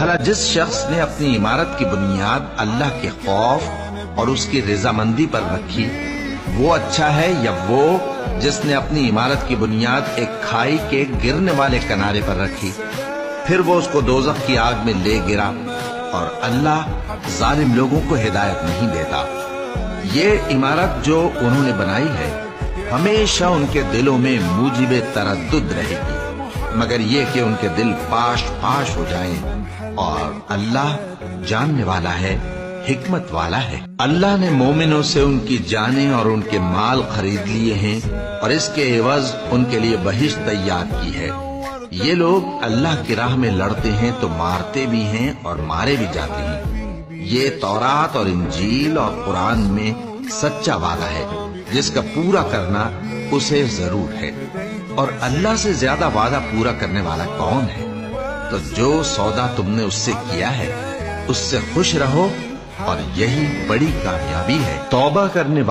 بھلا جس شخص نے اپنی عمارت کی بنیاد اللہ کے خوف اور اس کی رضامندی پر رکھی وہ اچھا ہے، یا وہ جس نے اپنی عمارت کی بنیاد ایک کھائی کے گرنے والے کنارے پر رکھی، پھر وہ اس کو دوزخ کی آگ میں لے گرا؟ اور اللہ ظالم لوگوں کو ہدایت نہیں دیتا۔ یہ عمارت جو انہوں نے بنائی ہے ہمیشہ ان کے دلوں میں موجب تردد رہے گی، مگر یہ کہ ان کے دل پاش پاش ہو جائیں، اور اللہ جاننے والا ہے، حکمت والا ہے۔ اللہ نے مومنوں سے ان کی جانیں اور ان کے مال خرید لیے ہیں، اور اس کے عوض ان کے لیے بہشت تیار کی ہے۔ یہ لوگ اللہ کی راہ میں لڑتے ہیں تو مارتے بھی ہیں اور مارے بھی جاتے ہیں۔ یہ تورات اور انجیل اور قرآن میں سچا وعدہ ہے جس کا پورا کرنا اسے ضرور ہے، اور اللہ سے زیادہ وعدہ پورا کرنے والا کون ہے؟ تو جو سودا تم نے اس سے کیا ہے اس سے خوش رہو، اور یہی بڑی کامیابی ہے۔ توبہ کرنے